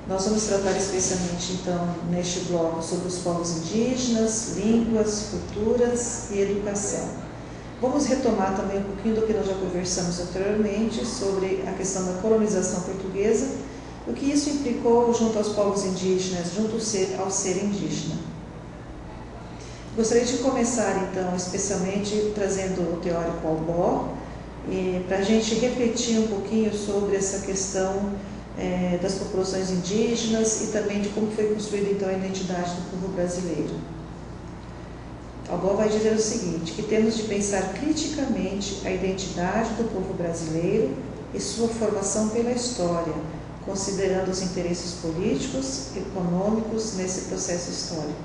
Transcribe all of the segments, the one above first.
Nós vamos tratar especialmente, então, neste bloco sobre os povos indígenas, línguas, culturas e educação. Vamos retomar também um pouquinho do que nós já conversamos anteriormente sobre a questão da colonização portuguesa, o que isso implicou junto aos povos indígenas, junto ao ser indígena. Gostaria de começar, então, especialmente trazendo o teórico Albó, para a gente refletir um pouquinho sobre essa questão das populações indígenas e também de como foi construída então a identidade do povo brasileiro. Albó vai dizer o seguinte, que temos de pensar criticamente a identidade do povo brasileiro e sua formação pela história, considerando os interesses políticos e econômicos nesse processo histórico.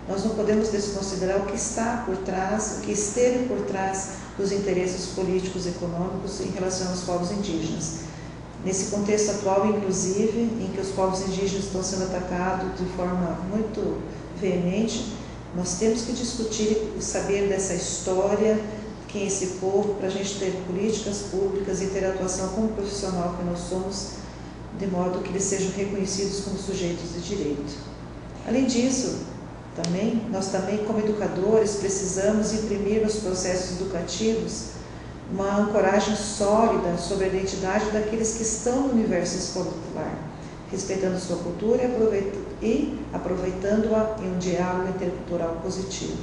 Nós não podemos desconsiderar o que está por trás, o que esteve por trás dos interesses políticos e econômicos em relação aos povos indígenas. Nesse contexto atual, inclusive, em que os povos indígenas estão sendo atacados de forma muito veemente, nós temos que discutir e saber dessa história, quem é esse povo, para a gente ter políticas públicas e ter atuação como profissional que nós somos, de modo que eles sejam reconhecidos como sujeitos de direito. Além disso, nós também, como educadores, precisamos imprimir nos processos educativos uma ancoragem sólida sobre a identidade daqueles que estão no universo escolar, respeitando sua cultura e aproveitando-a em um diálogo intercultural positivo.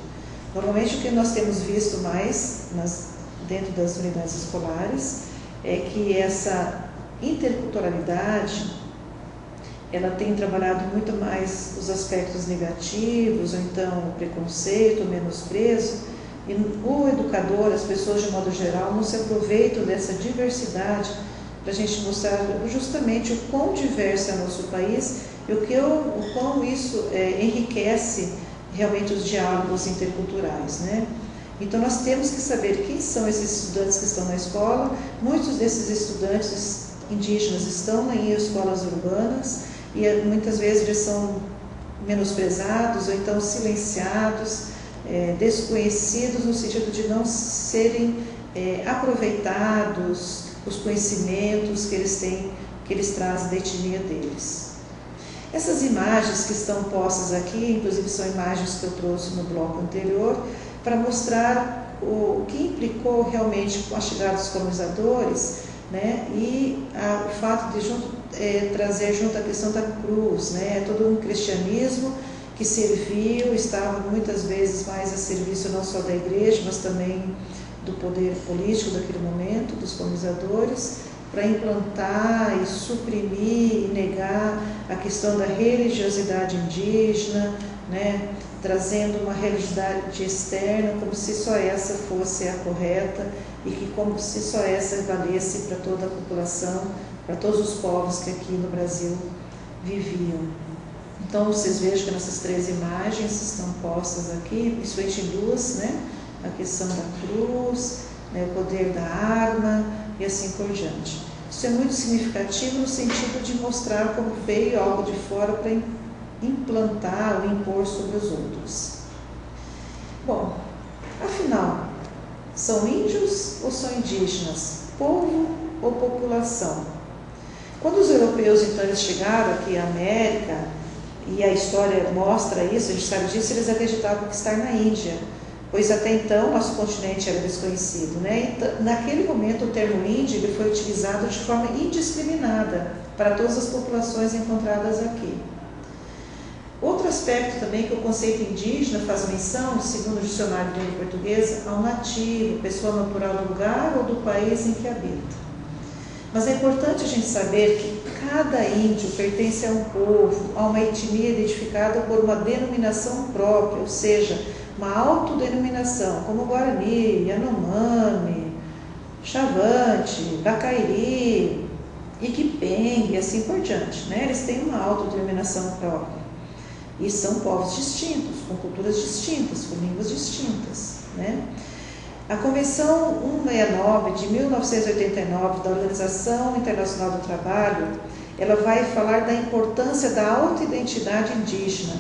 Normalmente o que nós temos visto mais dentro das unidades escolares é que essa interculturalidade ela tem trabalhado muito mais os aspectos negativos, ou então o preconceito, o menosprezo, e o educador, as pessoas de modo geral, não se aproveitam dessa diversidade para a gente mostrar justamente o quão diverso é o nosso país e o quão isso enriquece realmente os diálogos interculturais, né? Então nós temos que saber quem são esses estudantes que estão na escola. Muitos desses estudantes indígenas estão em escolas urbanas e muitas vezes eles são menosprezados ou então silenciados, desconhecidos no sentido de não serem aproveitados os conhecimentos que eles têm, que eles trazem da etnia deles. Essas imagens que estão postas aqui, inclusive são imagens que eu trouxe no bloco anterior, para mostrar o que implicou realmente com a chegada dos colonizadores, né, e o fato de trazer junto a questão da cruz, né, todo um cristianismo que serviu, estava muitas vezes mais a serviço não só da igreja, mas também do poder político daquele momento, dos colonizadores, para implantar e suprimir e negar a questão da religiosidade indígena, né, trazendo uma religiosidade externa como se só essa fosse a correta e que como se só essa valesse para toda a população, para todos os povos que aqui no Brasil viviam. Então, vocês vejam que nessas 3 imagens estão postas aqui, principalmente em duas, né? A questão da cruz, né? O poder da arma e assim por diante. Isso é muito significativo no sentido de mostrar como veio algo de fora para implantar ou impor sobre os outros. Bom, afinal, são índios ou são indígenas? Povo ou população? Quando os europeus, então, eles chegaram aqui à América, e a história mostra isso, a gente sabe disso, eles acreditavam que estar na Índia, pois até então nosso continente era desconhecido, né? E naquele momento o termo índio ele foi utilizado de forma indiscriminada para todas as populações encontradas aqui. Outro aspecto também que o conceito indígena faz menção, segundo o dicionário de língua portuguesa, ao nativo, pessoa natural do lugar ou do país em que habita. Mas é importante a gente saber que cada índio pertence a um povo, a uma etnia identificada por uma denominação própria, ou seja, uma autodenominação, como Guarani, Yanomami, Chavante, Bacairi, Iquipengue e assim por diante, né? Eles têm uma autodenominação própria e são povos distintos, com culturas distintas, com línguas distintas, né? A Convenção 169 de 1989 da Organização Internacional do Trabalho, ela vai falar da importância da autoidentidade indígena.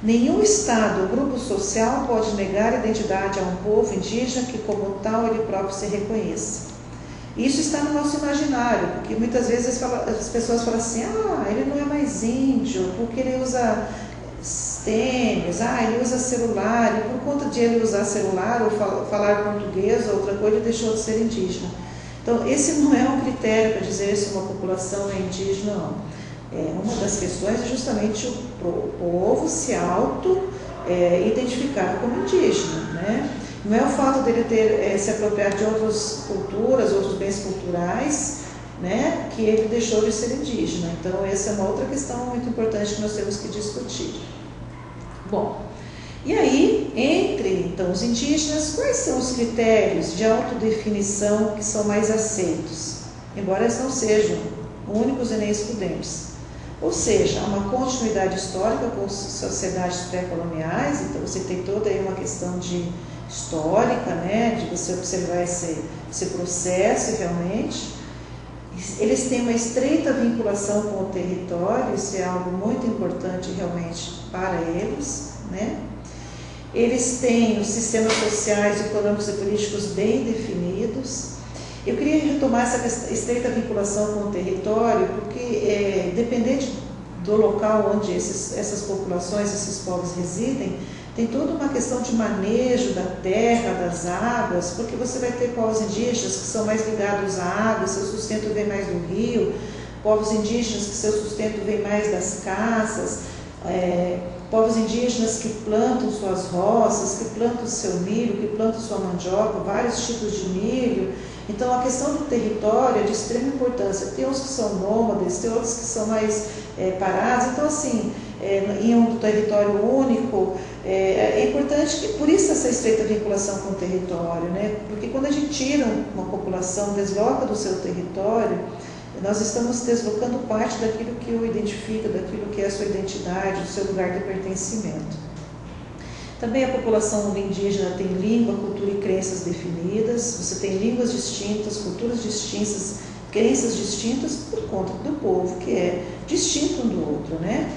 Nenhum Estado ou grupo social pode negar a identidade a um povo indígena que, como tal, ele próprio se reconheça. Isso está no nosso imaginário, porque muitas vezes as pessoas falam assim, ele não é mais índio, porque ele usa tênis, ele usa celular, e por conta de ele usar celular ou falar português ou outra coisa, ele deixou de ser indígena. Então, esse não é um critério para dizer se uma população é indígena ou não. Uma das questões é justamente o povo se auto-identificar como indígena, né? Não é o fato dele ter se apropriado de outras culturas, outros bens culturais, né, que ele deixou de ser indígena. Então, essa é uma outra questão muito importante que nós temos que discutir. Bom, e aí, entre então os indígenas, quais são os critérios de autodefinição que são mais aceitos? Embora eles não sejam únicos e nem excludentes. Ou seja, há uma continuidade histórica com sociedades pré-coloniais, então você tem toda aí uma questão histórica, né, de você observar esse processo realmente. Eles têm uma estreita vinculação com o território, isso é algo muito importante realmente para eles, né? Eles têm os sistemas sociais, econômicos e políticos bem definidos. Eu queria retomar essa estreita vinculação com o território, porque dependente do local onde essas populações, esses povos residem, tem toda uma questão de manejo da terra, das águas, porque você vai ter povos indígenas que são mais ligados à água, seu sustento vem mais do rio, povos indígenas que seu sustento vem mais das caças, povos indígenas que plantam suas roças, que plantam seu milho, que plantam sua mandioca, vários tipos de milho. Então, a questão do território é de extrema importância. Tem uns que são nômades, tem outros que são mais parados. Então, assim, em um território único, é importante que, por isso essa estreita vinculação com o território, né? Porque quando a gente tira uma população, desloca do seu território, nós estamos deslocando parte daquilo que o identifica, daquilo que é a sua identidade, o seu lugar de pertencimento. Também a população indígena tem língua, cultura e crenças definidas, você tem línguas distintas, culturas distintas, crenças distintas por conta do povo, que é distinto um do outro, né?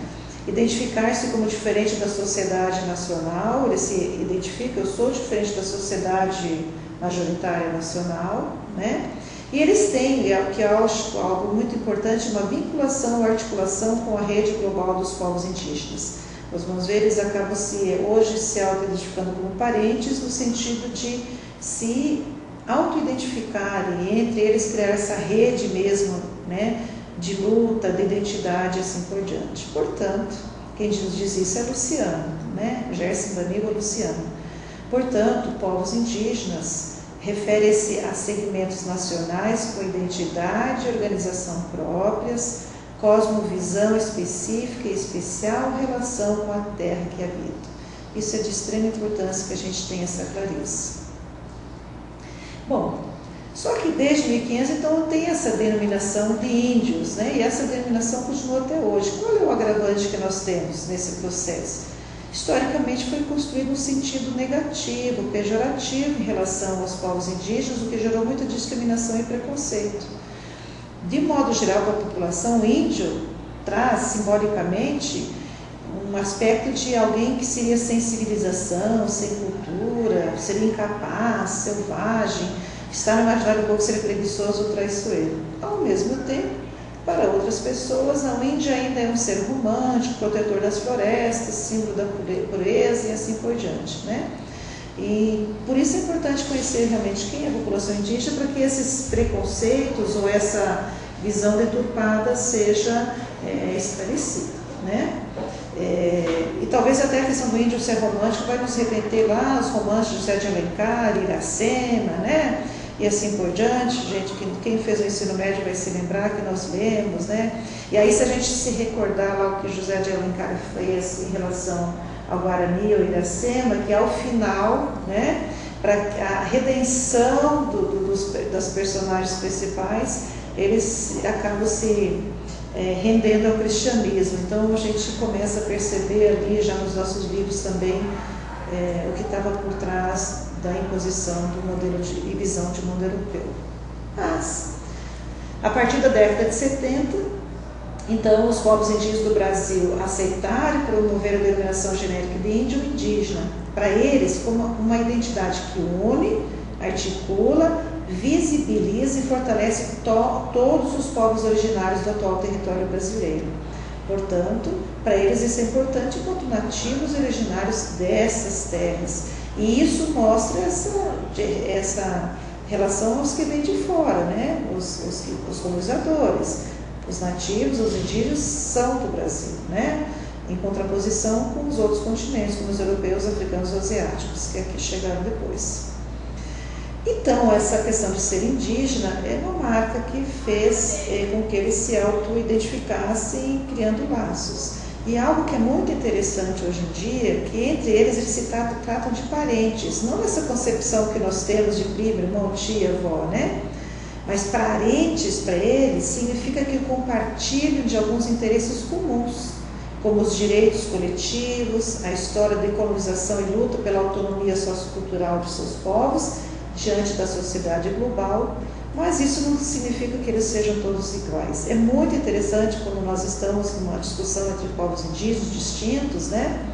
Identificar-se como diferente da sociedade nacional, ele se identifica, eu sou diferente da sociedade majoritária nacional, né? E eles têm, que eu acho algo muito importante, uma vinculação, articulação com a rede global dos povos indígenas. Nós vamos ver, eles acabam hoje se auto-identificando como parentes, no sentido de se auto-identificarem, entre eles criar essa rede mesmo, né, de luta, de identidade e assim por diante. Portanto, quem nos diz isso é Luciano, né? Gerson Danilo Luciano. Portanto, povos indígenas refere-se a segmentos nacionais com identidade e organização próprias, cosmovisão específica e especial relação com a terra que habita. Isso é de extrema importância que a gente tenha essa clareza. Bom, só que desde 1500, então, tem essa denominação de índios, né? E essa denominação continua até hoje. Qual é o agravante que nós temos nesse processo? Historicamente foi construído um sentido negativo, pejorativo em relação aos povos indígenas, o que gerou muita discriminação e preconceito. De modo geral, para a população, o índio traz simbolicamente um aspecto de alguém que seria sem civilização, sem cultura, seria incapaz, selvagem, está no imaginário do povo seria preguiçoso ou traiçoeiro. Ao mesmo tempo, para outras pessoas, o índio ainda é um ser romântico, protetor das florestas, símbolo da pureza e assim por diante, né? E por isso é importante conhecer realmente quem é a população indígena, para que esses preconceitos ou essa visão deturpada seja esclarecida, né? E talvez até a questão do índio ser romântico vai nos remeter lá aos romances de José de Alencar, Iracema, né? E assim por diante. Gente, quem fez o ensino médio vai se lembrar que nós lemos, né? E aí, se a gente se recordar lá o que José de Alencar fez em relação ao Guarani ou Iracema, que ao final, né, para a redenção das personagens principais, eles acabam se rendendo ao cristianismo. Então a gente começa a perceber ali já nos nossos livros também o que estava por trás da imposição do modelo e visão de mundo europeu. Mas, a partir da década de 70, então os povos indígenas do Brasil aceitaram e promoveram a denominação genérica de índio indígena, para eles como uma identidade que une, articula, visibiliza e fortalece todos os povos originários do atual território brasileiro. Portanto, para eles isso é importante enquanto nativos e originários dessas terras. E isso mostra essa relação aos que vêm de fora, né? Os colonizadores, os nativos, os indígenas são do Brasil, né? Em contraposição com os outros continentes, como os europeus, africanos e asiáticos, que aqui chegaram depois. Então, essa questão de ser indígena é uma marca que fez com que eles se auto-identificassem, criando laços. E algo que é muito interessante hoje em dia, que entre eles se tratam de parentes, não nessa concepção que nós temos de primo, irmão, tia, avó, né? Mas parentes para eles significa que compartilham de alguns interesses comuns, como os direitos coletivos, a história de colonização e luta pela autonomia sociocultural de seus povos diante da sociedade global, mas isso não significa que eles sejam todos iguais. É muito interessante quando nós estamos numa discussão entre povos indígenas distintos, né?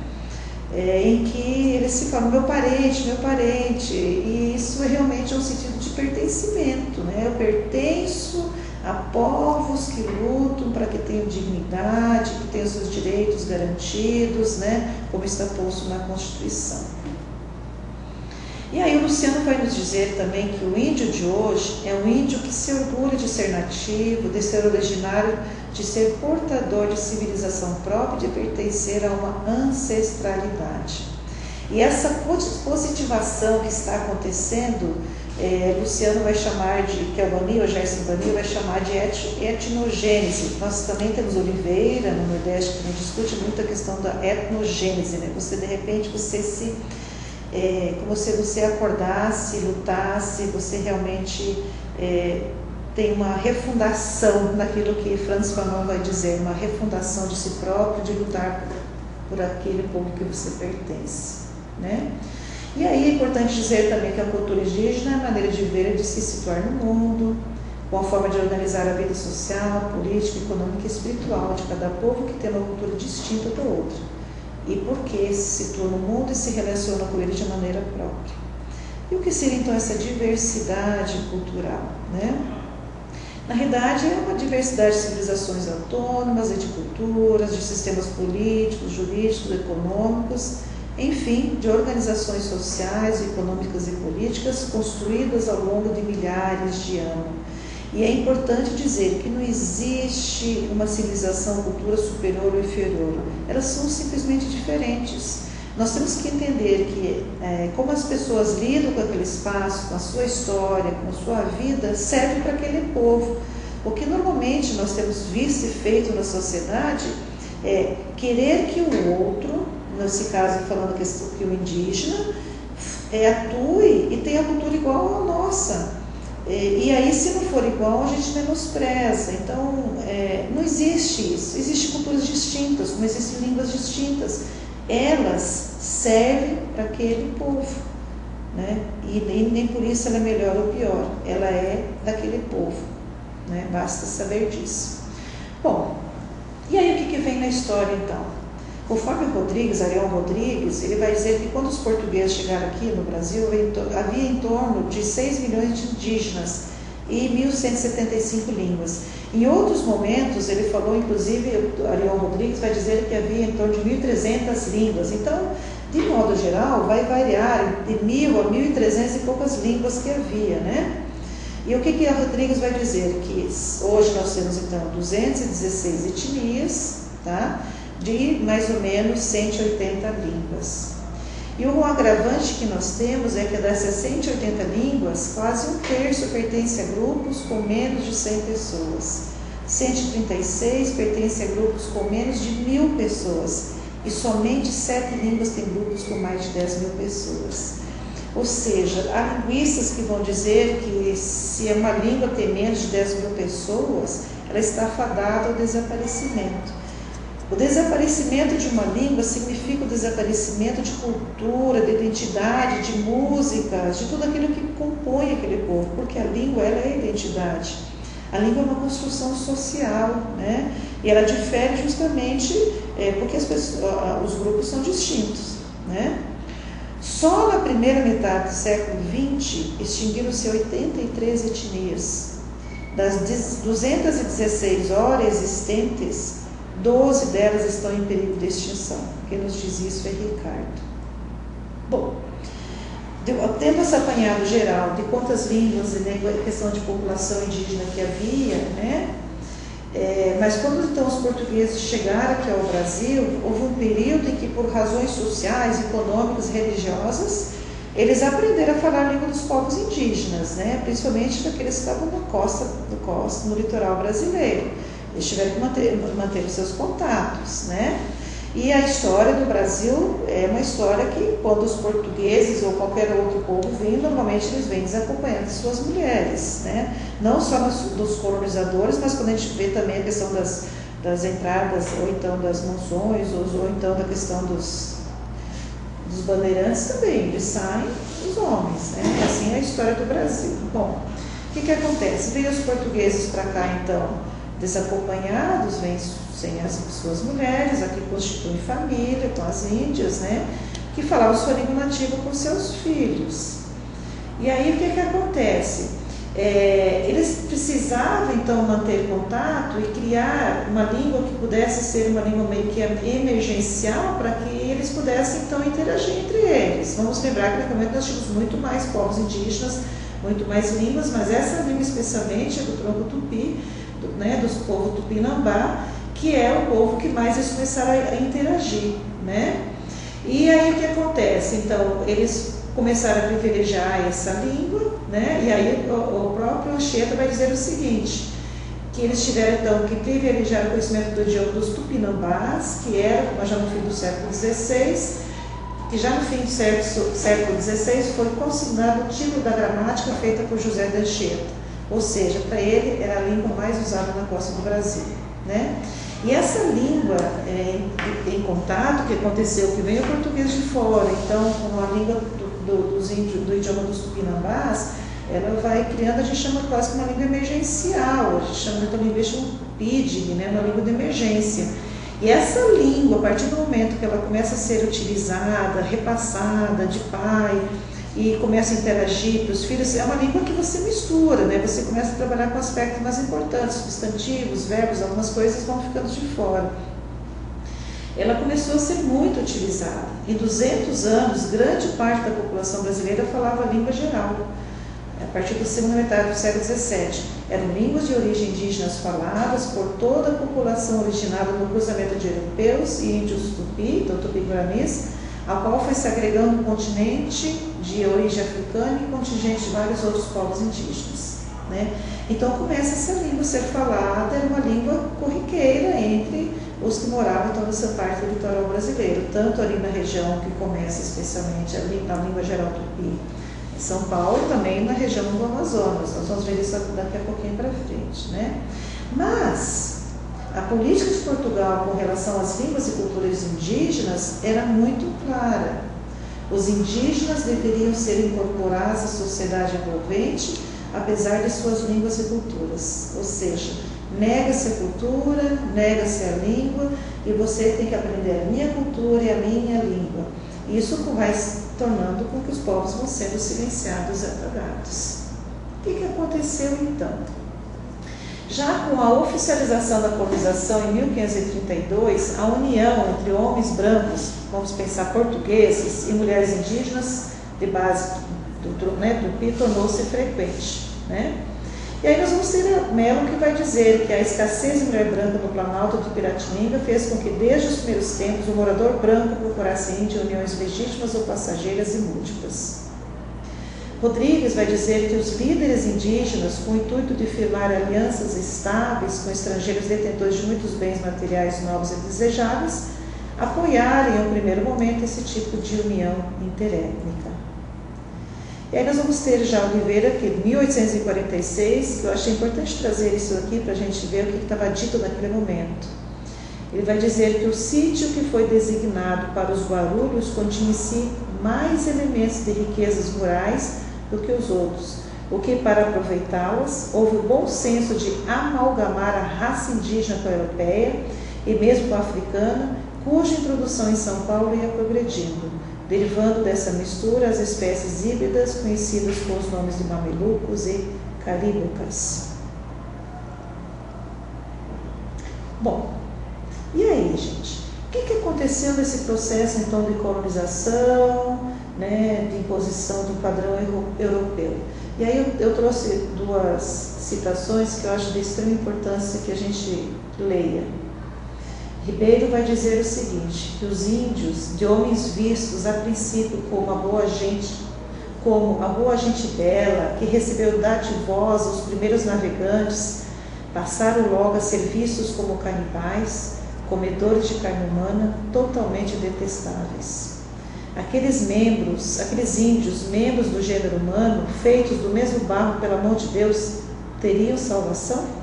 Em que eles se falam meu parente, e isso realmente é um sentido de pertencimento, né? Eu pertenço a povos que lutam para que tenham dignidade, que tenham seus direitos garantidos, né? Como está posto na Constituição. E aí o Luciano vai nos dizer também que o índio de hoje é um índio que se orgulha de ser nativo, de ser originário, de ser portador de civilização própria, de pertencer a uma ancestralidade. E essa positivação que está acontecendo, Luciano vai chamar de, que é o Bani, o Gerson Bani, vai chamar de etnogênese. Nós também temos Oliveira, no Nordeste, que também discute muito a questão da etnogênese, né? Você, de repente, como se você acordasse, lutasse, você realmente tem uma refundação naquilo que Franz Fanon vai dizer, uma refundação de si próprio, de lutar por aquele povo que você pertence, né? E aí é importante dizer também que a cultura indígena é a maneira de ver e de se situar no mundo, com a forma de organizar a vida social, política, econômica e espiritual de cada povo que tem uma cultura distinta do outro. E porque se situa no mundo e se relaciona com ele de maneira própria. E o que seria então essa diversidade cultural, né? Na realidade é uma diversidade de civilizações autônomas, e de culturas, de sistemas políticos, jurídicos, econômicos, enfim, de organizações sociais, econômicas e políticas construídas ao longo de milhares de anos. E é importante dizer que não existe uma civilização ou cultura superior ou inferior. Elas são simplesmente diferentes. Nós temos que entender que como as pessoas lidam com aquele espaço, com a sua história, com a sua vida, serve para aquele povo. O que normalmente nós temos visto e feito na sociedade é querer que o outro, nesse caso falando que o indígena, atue e tenha a cultura igual à nossa. E aí, se não for igual, a gente menospreza. Então, não existe isso. Existem culturas distintas, como existem línguas distintas. Elas servem para aquele povo, né? E nem por isso ela é melhor ou pior. Ela é daquele povo, né? Basta saber disso. Bom, e aí o que vem na história, então? Conforme Ariel Rodrigues, ele vai dizer que quando os portugueses chegaram aqui no Brasil, havia em torno de 6 milhões de indígenas e 1.175 línguas. Em outros momentos, ele falou, inclusive, Ariel Rodrigues vai dizer que havia em torno de 1.300 línguas. Então, de modo geral, vai variar de 1.000 a 1.300 e poucas línguas que havia, né? E o que a Rodrigues vai dizer? Que hoje nós temos, então, 216 etnias, tá? de mais ou menos 180 línguas. E o agravante que nós temos é que dessas 180 línguas, quase um terço pertence a grupos com menos de 100 pessoas. 136 pertence a grupos com menos de 1.000 pessoas. E somente 7 línguas têm grupos com mais de 10.000 pessoas. Ou seja, há linguistas que vão dizer que se uma língua tem menos de 10.000 pessoas, ela está fadada ao desaparecimento. O desaparecimento de uma língua significa o desaparecimento de cultura, de identidade, de músicas, de tudo aquilo que compõe aquele povo, porque a língua ela é identidade. A língua é uma construção social, né? E ela difere justamente porque os grupos são distintos, né? Só na primeira metade do século XX extinguiram-se 83 etnias. Das 216 horas existentes, 12 delas estão em perigo de extinção. Quem nos diz isso é Ricardo. Bom, tendo esse apanhado geral de quantas línguas e questão de população indígena que havia, né? Mas quando então os portugueses chegaram aqui ao Brasil, houve um período em que, por razões sociais, econômicas, religiosas, eles aprenderam a falar a língua dos povos indígenas, né? Principalmente daqueles que estavam na costa, no litoral brasileiro. Eles tiveram que manter os seus contatos, né? E a história do Brasil é uma história que, quando os portugueses ou qualquer outro povo vêm, normalmente eles vêm desacompanhando suas mulheres, né? Não só dos colonizadores, mas quando a gente vê também a questão das entradas, ou então das mansões, ou então da questão dos bandeirantes também, eles saem os homens, né? Assim é a história do Brasil. Bom, o que acontece? Veio os portugueses para cá, então, desacompanhados, vêm sem as suas mulheres, aqui constituem família com as índias, né, que falavam sua língua nativa com seus filhos. E aí o que acontece? Eles precisavam então manter contato e criar uma língua que pudesse ser uma língua meio que emergencial para que eles pudessem então interagir entre eles. Vamos lembrar que naquele momento nós tínhamos muito mais povos indígenas, muito mais línguas, mas essa língua especialmente é do tronco tupi, do povo tupinambá, que é o povo que mais eles começaram a interagir, né? E aí o que acontece? Então, eles começaram a privilegiar essa língua, né? E aí o próprio Anchieta vai dizer o seguinte, que eles tiveram então que privilegiar o conhecimento do idioma dos tupinambás, que era já no fim do século XVI, que já no fim do século XVI foi consignado o título da gramática feita por José de Anchieta. Ou seja, para ele era a língua mais usada na costa do Brasil, né? E essa língua em contato que aconteceu, que veio o português de fora, então com a língua do idioma dos tupinambás, ela vai criando, a gente chama quase que uma língua emergencial, a gente chama de linguística PIDG, né? Uma língua de emergência. E essa língua, a partir do momento que ela começa a ser utilizada, repassada de pai, e começa a interagir para os filhos, é uma língua que você mistura, né? Você começa a trabalhar com aspectos mais importantes, substantivos, verbos, algumas coisas vão ficando de fora. Ela começou a ser muito utilizada. Em 200 anos, grande parte da população brasileira falava a língua geral. A partir da segunda metade do século XVII, eram línguas de origem indígenas faladas por toda a população originada no cruzamento de europeus e índios tupi, então tupi-guaranis, ao qual foi se agregando um continente de origem africana e contingente de vários outros povos indígenas, né? Então começa essa língua a ser falada, era uma língua corriqueira entre os que moravam então nessa parte do litoral brasileiro, tanto ali na região que começa especialmente ali na língua geral tupi, São Paulo, e também na região do Amazonas. Nós vamos ver isso daqui a pouquinho para frente, né? Mas a política de Portugal com relação às línguas e culturas indígenas era muito clara. Os indígenas deveriam ser incorporados à sociedade envolvente, apesar de suas línguas e culturas. Ou seja, nega-se a cultura, nega-se a língua, e você tem que aprender a minha cultura e a minha língua. Isso vai se tornando com que os povos vão sendo silenciados e apagados. O que aconteceu então? Já com a oficialização da colonização em 1532, a união entre homens brancos, vamos pensar portugueses, e mulheres indígenas de base do Tupi tornou-se frequente, né? E aí nós vamos ter a Mello, que vai dizer que a escassez de mulher branca no Planalto de Piratininga fez com que desde os primeiros tempos o morador branco procurasse índia uniões legítimas ou passageiras e múltiplas. Rodrigues vai dizer que os líderes indígenas, com o intuito de firmar alianças estáveis com estrangeiros detentores de muitos bens materiais novos e desejáveis, apoiaram em um primeiro momento esse tipo de união interétnica. E aí nós vamos ter já Oliveira, que em 1846, que eu achei importante trazer isso aqui para a gente ver o que estava dito naquele momento. Ele vai dizer que o sítio que foi designado para os Guarulhos continha em si mais elementos de riquezas rurais do que os outros, o que, para aproveitá-las, houve o bom senso de amalgamar a raça indígena com a europeia e mesmo com a africana, cuja introdução em São Paulo ia progredindo, derivando dessa mistura as espécies híbridas conhecidas com os nomes de mamelucos e calíbocas. Bom, e aí, gente? O que aconteceu nesse processo, então, de colonização, né, de imposição do padrão europeu? E aí eu trouxe duas citações que eu acho de extrema importância que a gente leia. Ribeiro vai dizer o seguinte, que os índios, de homens vistos a princípio como a boa gente bela, que recebeu dadivosa os primeiros navegantes, passaram logo a ser vistos como canibais, comedores de carne humana, totalmente detestáveis. Aqueles índios, membros do gênero humano, feitos do mesmo barro pela mão de Deus, teriam salvação?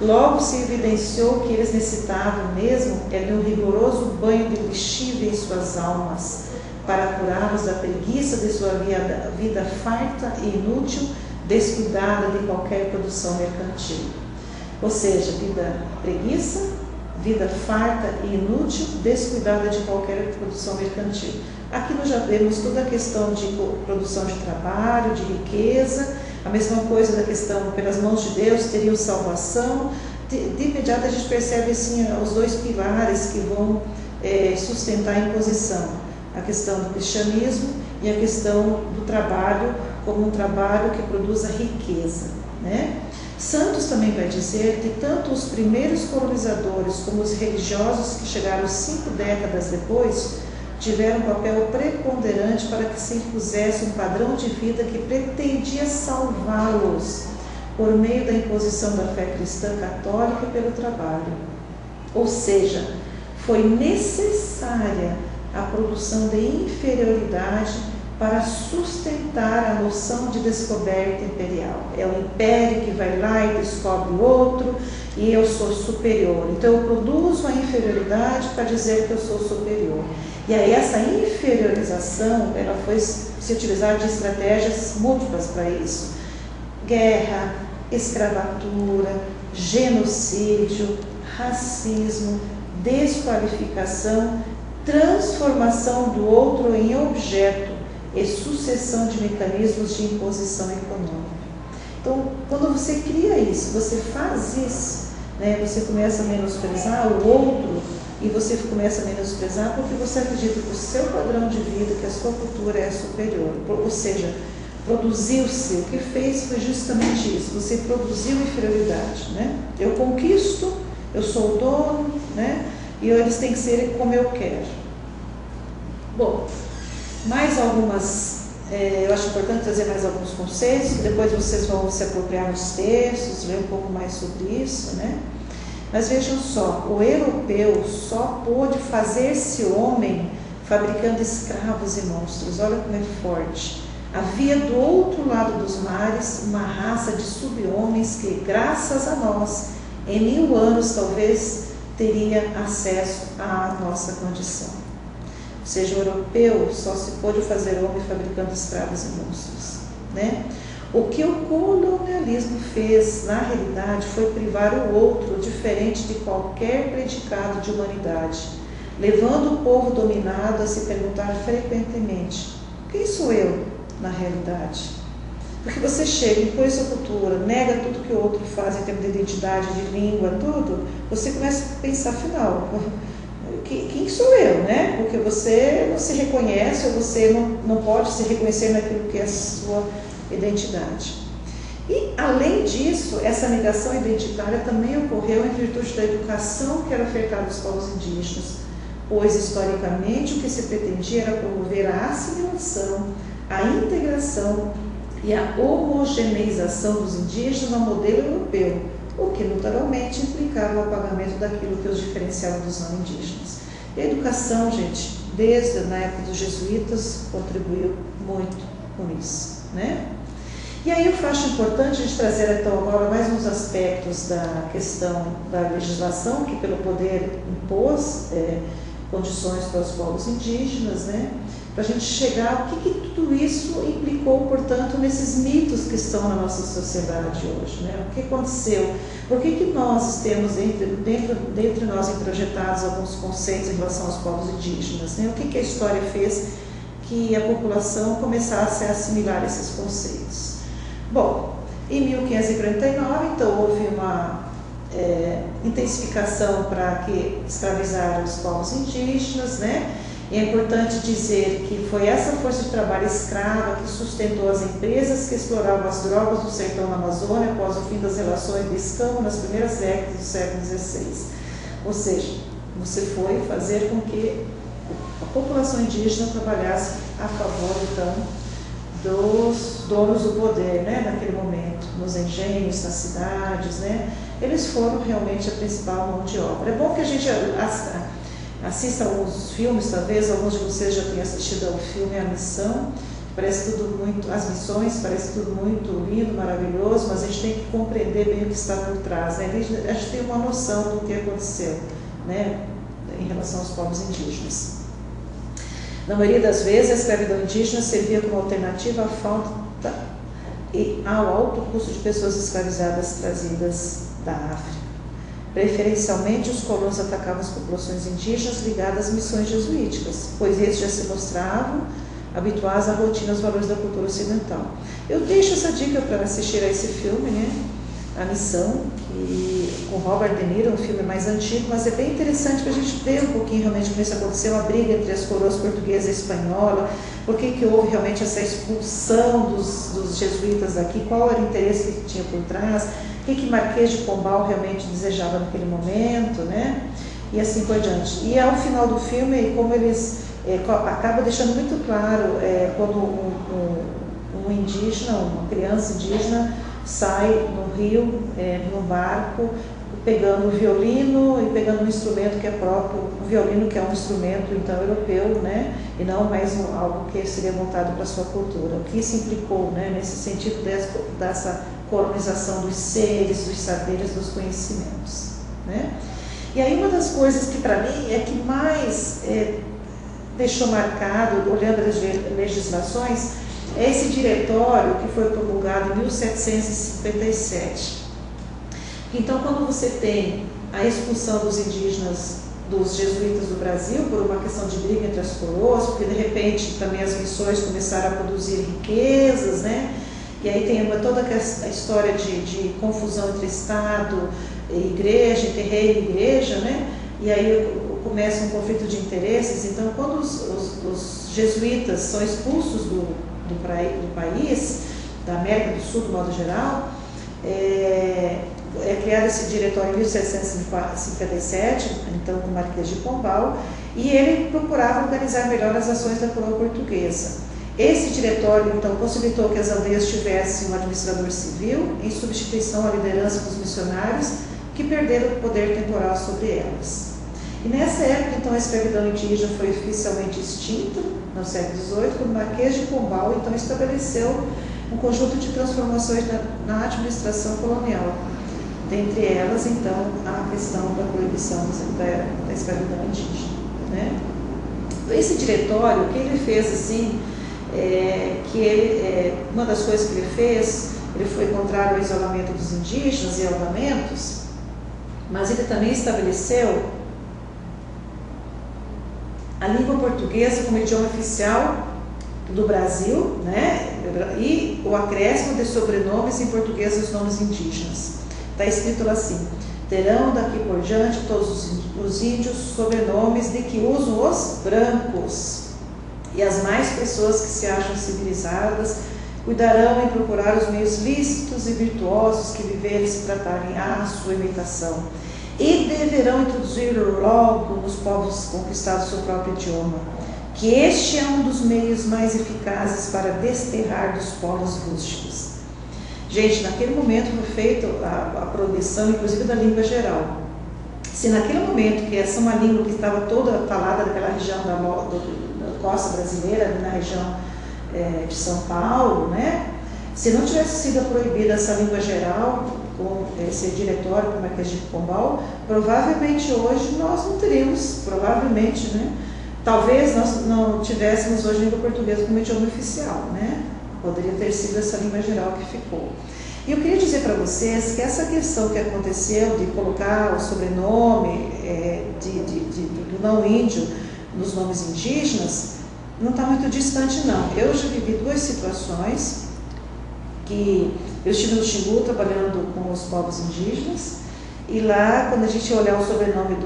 Logo se evidenciou que eles necessitavam mesmo de um rigoroso banho de lexívia em suas almas, para curá-los da preguiça de sua vida farta e inútil, descuidada de qualquer produção mercantil. Ou seja, vida farta e inútil, descuidada de qualquer produção mercantil. Aqui nós já vemos toda a questão de produção de trabalho, de riqueza, a mesma coisa da questão, pelas mãos de Deus teriam salvação. De imediato a gente percebe assim, os dois pilares que vão sustentar a imposição, a questão do cristianismo e a questão do trabalho como um trabalho que produza riqueza, né? Santos também vai dizer que tanto os primeiros colonizadores como os religiosos que chegaram 5 décadas depois tiveram um papel preponderante para que se impusesse um padrão de vida que pretendia salvá-los por meio da imposição da fé cristã católica pelo trabalho. Ou seja, foi necessária a produção de inferioridade para sustentar a noção de descoberta imperial. É o império que vai lá e descobre o outro e eu sou superior. Então eu produzo a inferioridade para dizer que eu sou superior. E aí essa inferiorização, ela foi se utilizar de estratégias múltiplas para isso. Guerra, escravatura, genocídio, racismo, desqualificação, transformação do outro em objeto e sucessão de mecanismos de imposição econômica. Então, quando você cria isso, você faz isso, né, você começa a menosprezar o outro e você começa a menosprezar porque você acredita que o seu padrão de vida, que a sua cultura é superior. Ou seja, produziu-se, o que fez foi justamente isso, você produziu inferioridade, né? Eu conquisto, eu sou o dono, né? E eles têm que ser como eu quero. Bom, mais algumas, eu acho importante trazer mais alguns conceitos, que depois vocês vão se apropriar nos textos, ler um pouco mais sobre isso, né? Mas vejam só, o europeu só pôde fazer-se homem fabricando escravos e monstros. Olha como é forte. Havia do outro lado dos mares uma raça de sub-homens que, graças a nós, em 1000 anos talvez teria acesso à nossa condição. Ou seja, o europeu só se pôde fazer homem fabricando escravos e monstros, né? O que o colonialismo fez, na realidade, foi privar o outro diferente de qualquer predicado de humanidade, levando o povo dominado a se perguntar frequentemente: quem sou eu, na realidade? Porque você chega, impõe sua cultura, nega tudo que o outro faz em termos de identidade, de língua, tudo, você começa a pensar, afinal, quem sou eu, né? Porque você não se reconhece, ou você não pode se reconhecer naquilo que é a sua identidade. E além disso, essa negação identitária também ocorreu em virtude da educação que era ofertada aos povos indígenas, pois, historicamente, o que se pretendia era promover a assimilação, a integração e a homogeneização dos indígenas ao modelo europeu, o que naturalmente implicava o apagamento daquilo que os diferenciava dos não indígenas. E a educação, gente, desde a época dos jesuítas, contribuiu muito com isso, né? E aí eu acho importante a gente trazer então agora mais uns aspectos da questão da legislação, que pelo poder impôs condições para os povos indígenas, né? Para a gente chegar, o que tudo isso implicou, portanto, nesses mitos que estão na nossa sociedade hoje, né? O que aconteceu? Por que nós temos dentre nós introjetados alguns conceitos em relação aos povos indígenas, né? O que a história fez que a população começasse a assimilar esses conceitos? Bom, em 1549, então, houve uma intensificação para que escravizaram os povos indígenas, né? E é importante dizer que foi essa força de trabalho escrava que sustentou as empresas que exploravam as drogas do sertão na Amazônia após o fim das relações de escambo nas primeiras décadas do século XVI. Ou seja, você foi fazer com que a população indígena trabalhasse a favor, então, dos donos do poder, né, naquele momento, nos engenhos, nas cidades, né? Eles foram realmente a principal mão de obra. É bom que a gente assista alguns filmes, talvez alguns de vocês já tenham assistido ao filme A Missão. Parece tudo muito, as missões, parece tudo muito lindo, maravilhoso, mas a gente tem que compreender bem o que está por trás, né? A gente tem uma noção do que aconteceu, né, em relação aos povos indígenas. Na maioria das vezes, a escravidão indígena servia como alternativa à falta e ao alto custo de pessoas escravizadas trazidas da África. Preferencialmente, os colonos atacavam as populações indígenas ligadas às missões jesuíticas, pois esses já se mostravam habituados à rotina e aos valores da cultura ocidental. Eu deixo essa dica para assistir a esse filme, né? A Missão, com Robert De Niro, um filme mais antigo, mas é bem interessante para a gente ver um pouquinho realmente como isso aconteceu, a briga entre as coroas portuguesa e espanhola, por que houve realmente essa expulsão dos jesuítas daqui, qual era o interesse que tinha por trás, o que Marquês de Pombal realmente desejava naquele momento, né? E assim por diante. E ao final do filme, como eles acabam deixando muito claro quando um indígena, uma criança indígena, sai no rio, num barco, pegando o violino e pegando um instrumento que é próprio, o violino que é um instrumento então europeu, né? E não mais algo que seria montado para a sua cultura. O que isso implicou, né? Nesse sentido dessa colonização dos seres, dos saberes, dos conhecimentos, né? E aí uma das coisas que para mim é que mais deixou marcado, olhando as legislações, é esse diretório que foi promulgado em 1757. Então, quando você tem a expulsão dos indígenas, dos jesuítas do Brasil, por uma questão de briga entre as coroas, porque de repente também as missões começaram a produzir riquezas, né? E aí tem toda a história de confusão entre Estado e igreja, entre rei e igreja, né? E aí começa um conflito de interesses. Então, quando os jesuítas são expulsos do país, da América do Sul, do modo geral, é criado esse diretório em 1757, então com o Marquês de Pombal, e ele procurava organizar melhor as ações da coroa portuguesa. Esse diretório, então, possibilitou que as aldeias tivessem um administrador civil, em substituição à liderança dos missionários, que perderam o poder temporal sobre elas. E nessa época, então, a escravidão indígena foi oficialmente extinta, no século XVIII, quando o Marquês de Pombal, então, estabeleceu um conjunto de transformações na administração colonial. Dentre elas, então, a questão da proibição da escravidão indígena, né? Esse diretório, o que ele fez, assim, uma das coisas que ele fez, ele foi contrário ao isolamento dos indígenas e alvamentos, mas ele também estabeleceu a língua portuguesa como idioma oficial do Brasil, né? E o acréscimo de sobrenomes em português dos nomes indígenas. Está escrito lá assim: terão daqui por diante todos os índios sobrenomes de que usam os brancos, e as mais pessoas que se acham civilizadas cuidarão em procurar os meios lícitos e virtuosos que viverem se tratarem à sua imitação, e deverão introduzir logo nos povos conquistados seu próprio idioma, que este é um dos meios mais eficazes para desterrar dos polos rústicos. Gente, naquele momento foi feita a proibição, inclusive, da língua geral. Se naquele momento, que essa é uma língua que estava toda falada naquela região da costa brasileira, na região de São Paulo, né? Se não tivesse sido proibida essa língua geral, com esse diretório do Marquês de Pombal, provavelmente hoje nós não teríamos, provavelmente, né? Talvez nós não tivéssemos hoje língua portuguesa como idioma oficial, né? Poderia ter sido essa língua geral que ficou. E eu queria dizer para vocês que essa questão que aconteceu de colocar o sobrenome do não índio nos nomes indígenas, não está muito distante, não. Eu já vivi duas situações que eu estive no Xingu trabalhando com os povos indígenas, e lá, quando a gente ia olhar o sobrenome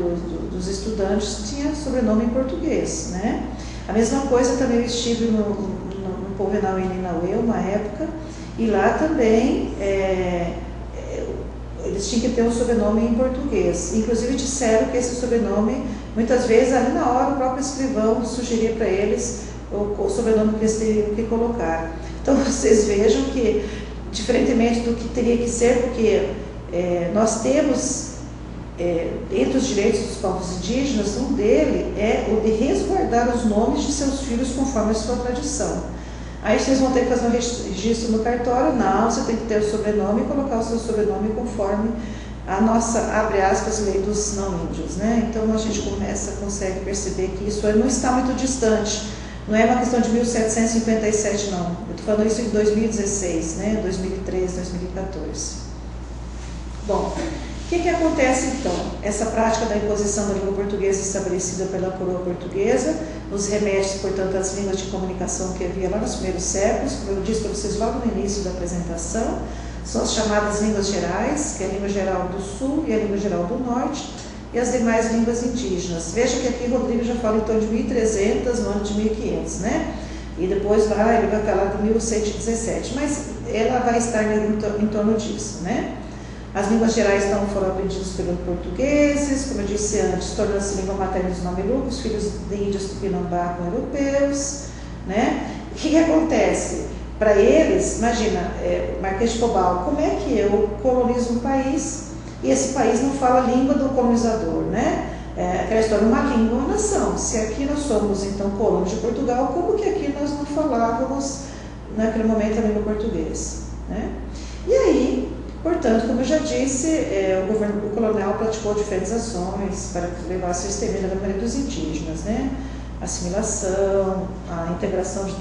dos estudantes, tinha sobrenome em português, né? A mesma coisa também eu estive no Povenal e Ninauê, uma época, e lá também eles tinham que ter um sobrenome em português. Inclusive disseram que esse sobrenome, muitas vezes, ali na hora, o próprio escrivão sugeria para eles o sobrenome que eles teriam que colocar. Então, vocês vejam que, diferentemente do que teria que ser, porque nós temos, entre os direitos dos povos indígenas, um dele é o de resguardar os nomes de seus filhos conforme a sua tradição. Aí vocês vão ter que fazer um registro no cartório. Não, você tem que ter o sobrenome e colocar o seu sobrenome conforme a nossa, abre aspas, lei dos não índios, né? Então a gente consegue perceber que isso não está muito distante. Não é uma questão de 1757, não. Eu estou falando isso em 2016, né? 2013, 2014. Bom, o que acontece então? Essa prática da imposição da língua portuguesa estabelecida pela coroa portuguesa nos remete, portanto, às línguas de comunicação que havia lá nos primeiros séculos, como eu disse para vocês logo no início da apresentação, são as chamadas línguas gerais, que é a língua geral do sul e a língua geral do norte, e as demais línguas indígenas. Veja que aqui Rodrigo já fala em torno de 1300, no ano de 1500, né? E depois lá ele vai falar de 1117, mas ela vai estar em torno disso, né? As línguas gerais então foram aprendidas pelos portugueses, como eu disse antes, tornando-se língua materna dos mamelucos, filhos de índios tupinambá com europeus, né? O que acontece? Para eles, imagina, Marquês de Pombal, como é que eu colonizo um país e esse país não fala a língua do colonizador, né? Aquela história, uma língua, uma nação. Se aqui nós somos, então, colonos de Portugal, como que aqui nós não falávamos, naquele momento, a língua portuguesa, né? E aí, portanto, como eu já disse, o colonial praticou diferentes ações para levar a seu extermínio da maioria dos indígenas, né? Assimilação, a integração de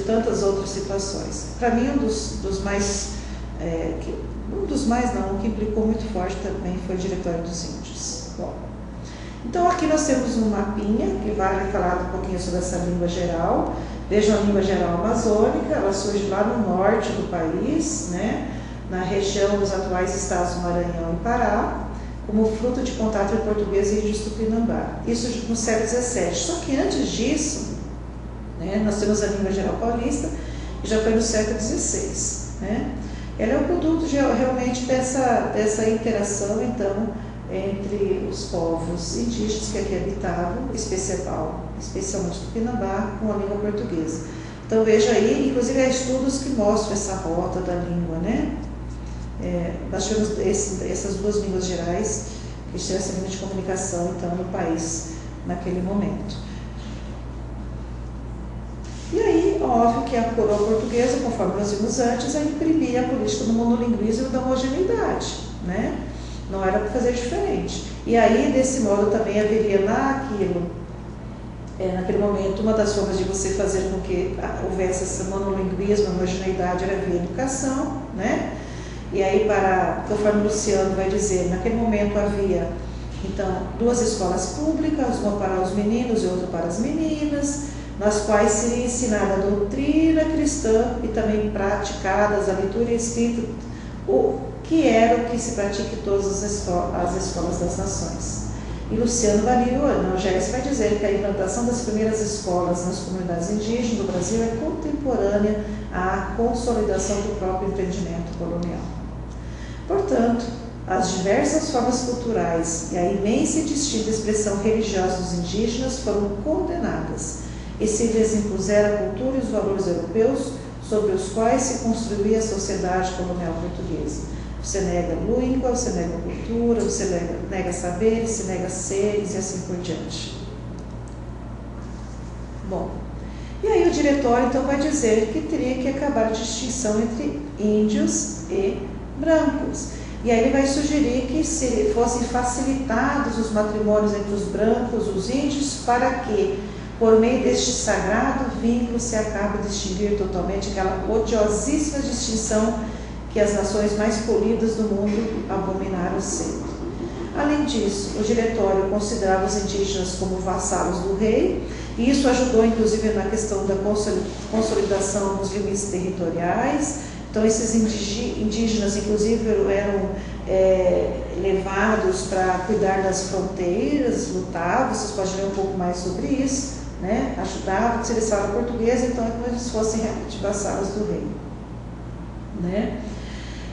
tantas outras situações. Para mim, um dos mais, o que implicou muito forte também foi o Diretório dos Índios. Bom, então aqui nós temos um mapinha que vai falar um pouquinho sobre essa língua geral. Vejam a língua geral amazônica, ela surge lá no norte do país, né? Na região dos atuais estados do Maranhão e Pará, como fruto de contato entre português e índios tupinambá. Isso no século XVII. Só que antes disso, né, nós temos a língua geral paulista, que já foi no século XVI. Né? Ela é o produto realmente dessa interação, então, entre os povos indígenas que aqui habitavam, especialmente Tupinambá, com a língua portuguesa. Então, veja aí, inclusive há estudos que mostram essa rota da língua, né? Nós tivemos essas duas línguas gerais, que tinham essa língua de comunicação, então, no país, naquele momento. E aí, óbvio que a coroa portuguesa, conforme nós vimos antes, ela imprimia a política do monolinguismo e da homogeneidade, né? Não era para fazer diferente. E aí, desse modo, também haveria naquele momento, uma das formas de você fazer com que houvesse esse monolinguismo, homogeneidade, era via educação, né? E aí, conforme o Luciano vai dizer, naquele momento havia, então, duas escolas públicas, uma para os meninos e outra para as meninas, nas quais seria ensinada a doutrina cristã e também praticadas a leitura e a escrita, o que era o que se pratica em todas as escolas das nações. E Luciano Varilho, na UGS, vai dizer que a implantação das primeiras escolas nas comunidades indígenas do Brasil é contemporânea contemporânea à consolidação do próprio empreendimento colonial. Portanto, as diversas formas culturais e a imensa e distinta expressão religiosa dos indígenas foram condenadas e se lhes impuseram a cultura e os valores europeus sobre os quais se construía a sociedade colonial portuguesa. Você nega língua, você nega cultura, você nega saberes, você nega seres e assim por diante. Bom, e aí o diretório então vai dizer que teria que acabar a distinção entre índios e brancos. E aí ele vai sugerir que se fossem facilitados os matrimônios entre os brancos e os índios para que, por meio deste sagrado vínculo, se acabe de distinguir totalmente aquela odiosíssima distinção que as nações mais polidas do mundo abominaram sempre. Além disso, o diretório considerava os indígenas como vassalos do rei, e isso ajudou inclusive na questão da consolidação dos limites territoriais. Então esses indígenas inclusive eram levados para cuidar das fronteiras, lutavam, vocês podem ler um pouco mais sobre isso, né? Ajudavam, se eles falam português, então é como se eles fossem realmente vassalos do rei, né?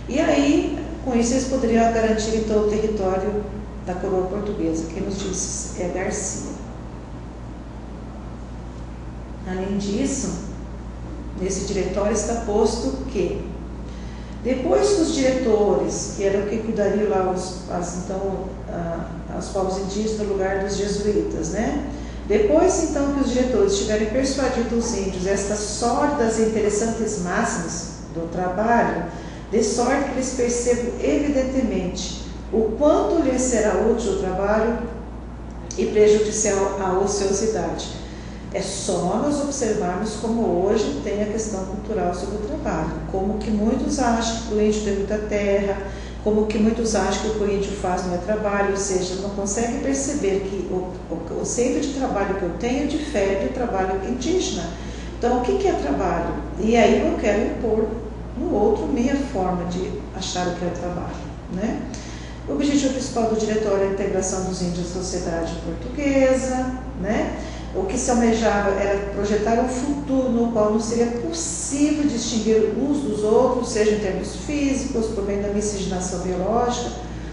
E aí, com isso, eles poderiam garantir então o território da coroa portuguesa. Quem nos disse é Garcia. Além disso, nesse diretório está posto que, depois que os diretores, que eram que cuidariam lá os povos indígenas no lugar dos jesuítas, né? Depois então que os diretores tiverem persuadido os índios estas sólidas e interessantes máximas do trabalho, de sorte que eles percebam evidentemente o quanto lhes será útil o trabalho e prejudicial à ociosidade. É só nós observarmos como hoje tem a questão cultural sobre o trabalho, como que muitos acham que o índio tem muita terra, como que muitos acham que o que o índio faz não é trabalho, ou seja, não consegue perceber que o conceito de trabalho que eu tenho difere do trabalho indígena. Então, o que é trabalho? E aí eu quero impor no outro minha forma de achar o que é trabalho, né? O objetivo principal do diretório é a integração dos índios à sociedade portuguesa, né? O que se almejava era projetar um futuro no qual não seria possível distinguir uns dos outros, seja em termos físicos, por meio da miscigenação biológica,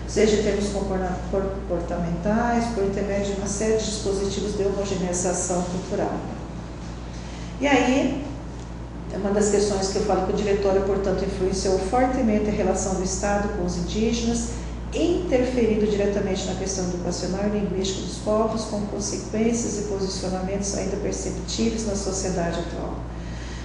seja em termos comportamentais, por intermédio de uma série de dispositivos de homogeneização cultural. E aí, uma das questões que eu falo que o diretório, portanto, influenciou fortemente a relação do Estado com os indígenas, interferindo diretamente na questão educacional e linguística dos povos, com consequências e posicionamentos ainda perceptíveis na sociedade atual.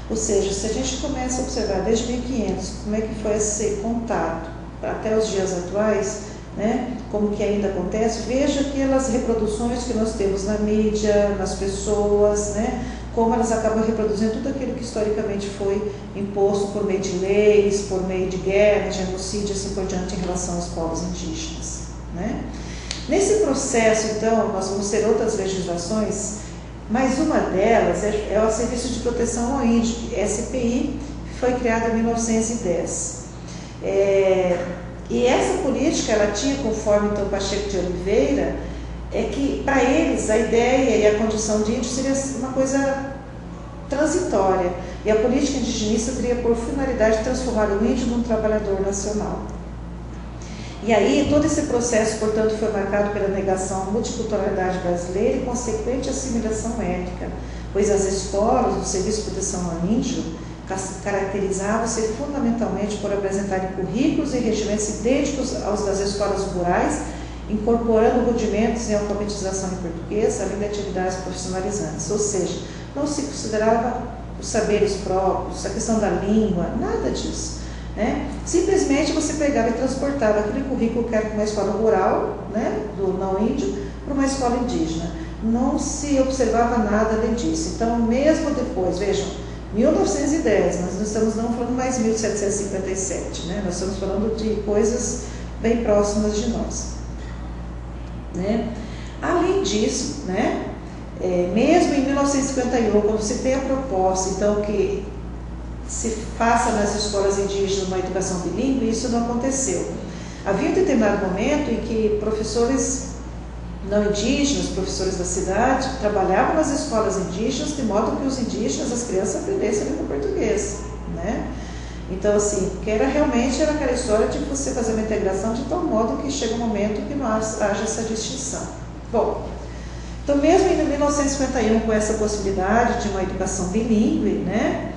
Ou seja, se a gente começa a observar desde 1500 como é que foi esse contato até os dias atuais, né, como que ainda acontece, veja aquelas reproduções que nós temos na mídia, nas pessoas, né, como elas acabam reproduzindo tudo aquilo que historicamente foi imposto por meio de leis, por meio de guerra, genocídio e assim por diante em relação aos povos indígenas, né? Nesse processo, então, nós vamos ter outras legislações, mas uma delas é o Serviço de Proteção ao Índio, SPI, que foi criado em 1910. E essa política, ela tinha, conforme então Pacheco de Oliveira, é que para eles a ideia e a condição de índio seria uma coisa transitória, e a política indigenista teria por finalidade transformar o índio num trabalhador nacional. E aí todo esse processo, portanto, foi marcado pela negação à multiculturalidade brasileira e consequente assimilação étnica, pois as escolas do Serviço de Proteção ao Índio caracterizavam-se fundamentalmente por apresentarem currículos e regimentos idênticos aos das escolas rurais, incorporando rudimentos em alfabetização em português, além de atividades profissionalizantes. Ou seja, não se considerava os saberes próprios, a questão da língua, nada disso, né? Simplesmente você pegava e transportava aquele currículo que era para uma escola rural, né, do não índio, para uma escola indígena. Não se observava nada além disso. Então, mesmo depois, vejam, 1910, nós não estamos não falando mais 1757, né? Nós estamos falando de coisas bem próximas de nós, né? Além disso, né, mesmo em 1951, quando se tem a proposta então que se faça nas escolas indígenas uma educação bilíngue, isso não aconteceu. Havia um determinado momento em que professores não indígenas, professores da cidade, trabalhavam nas escolas indígenas de modo que os indígenas, as crianças, aprendessem a língua portuguesa, né? Então, assim, porque realmente era aquela história de você fazer uma integração de tal modo que chega um momento que não haja essa distinção. Bom, então mesmo em 1951, com essa possibilidade de uma educação bilíngue, né,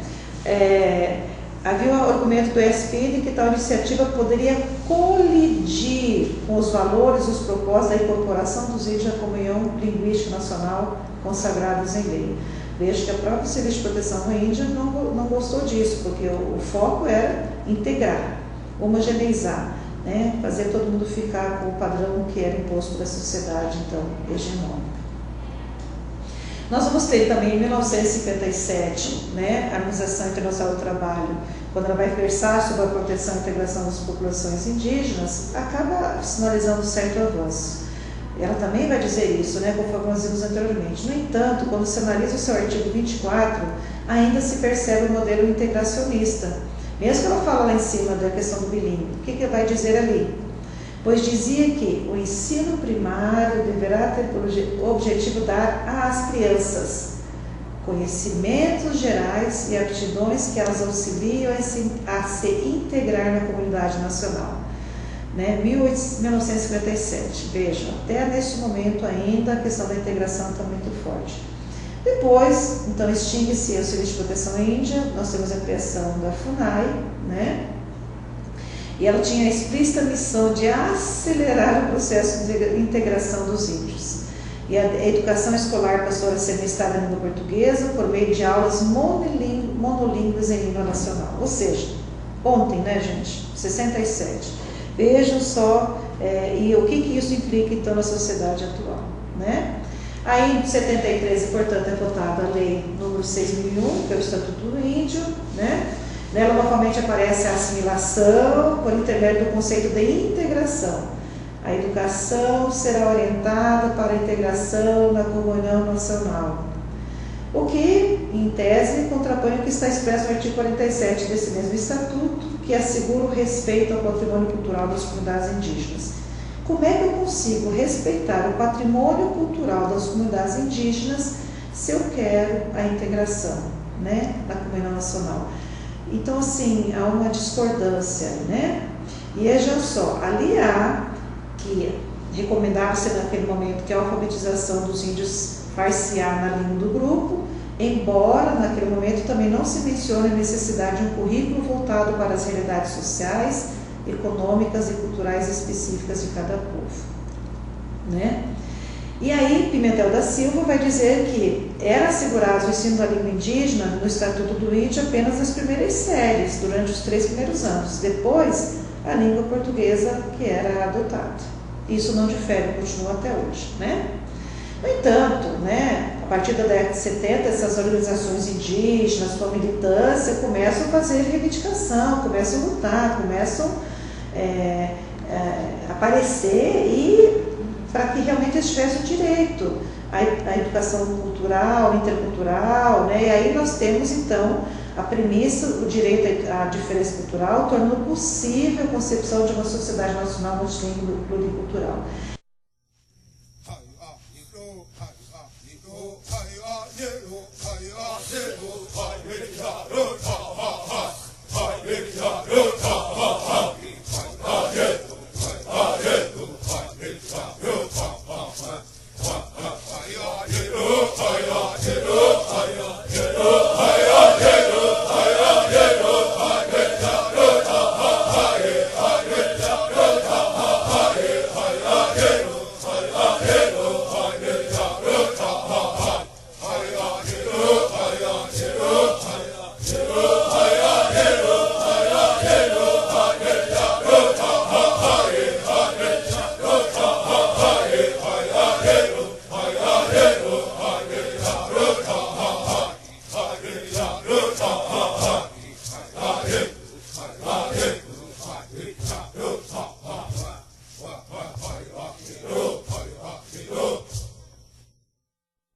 havia o argumento do ESPID que tal iniciativa poderia colidir com os valores e os propósitos da incorporação dos índios à comunhão linguística nacional consagrados em lei. Vejo que a própria Serviço de Proteção Índia não gostou disso, porque o foco era integrar, homogeneizar, né? Fazer todo mundo ficar com o padrão que era imposto da sociedade, então, hegemônica. Nós vamos ter também em 1957, né, a Organização Internacional do Trabalho, quando ela vai versar sobre a proteção e integração das populações indígenas, acaba sinalizando certo avanço. Ela também vai dizer isso, né, conforme nós vimos anteriormente. No entanto, quando se analisa o seu artigo 24, ainda se percebe o modelo integracionista. Mesmo que ela fala lá em cima da questão do bilíngue, o que vai dizer ali? Pois dizia que o ensino primário deverá ter por objetivo dar às crianças conhecimentos gerais e aptidões que elas auxiliam a se integrar na comunidade nacional. Né? 1957, vejam, até nesse momento ainda a questão da integração está muito forte. Depois, então, extingue-se o Serviço de Proteção Índia, nós temos a criação da FUNAI, né? E ela tinha a explícita missão de acelerar o processo de integração dos índios. E a educação escolar passou a ser ministrada em língua portuguesa por meio de aulas monolíngues em língua nacional. Ou seja, ontem, né, gente? 67. Vejam só, e o que isso implica, então, na sociedade atual, né? Aí, em 73, portanto, é votada a lei número 6.001, que é o Estatuto do Índio, né? Nela, novamente, aparece a assimilação por intermédio do conceito de integração. A educação será orientada para a integração na comunhão nacional. O que, em tese, contrapõe o que está expresso no artigo 47 desse mesmo Estatuto, que assegura o respeito ao patrimônio cultural das comunidades indígenas. Como é que eu consigo respeitar o patrimônio cultural das comunidades indígenas se eu quero a integração, né, na comunhão nacional? Então, assim, há uma discordância, né? E vejam só, ali há que recomendava-se naquele momento que a alfabetização dos índios far-se-á na língua do grupo, embora naquele momento também não se mencione a necessidade de um currículo voltado para as realidades sociais, econômicas e culturais específicas de cada povo, né? E aí Pimentel da Silva vai dizer que era assegurado o ensino da língua indígena no Estatuto do Índio apenas nas primeiras séries, durante os 3 primeiros anos. Depois, a língua portuguesa que era adotada. Isso não difere, continua até hoje, né? No entanto, né, a partir da década de 70, essas organizações indígenas, com a militância, começam a fazer reivindicação, começam a lutar, começam a aparecer e para que realmente eles tivessem o direito à educação cultural, intercultural, né? E aí nós temos, então, a premissa, o direito à diferença cultural, tornando possível a concepção de uma sociedade nacional multilingüe e pluricultural.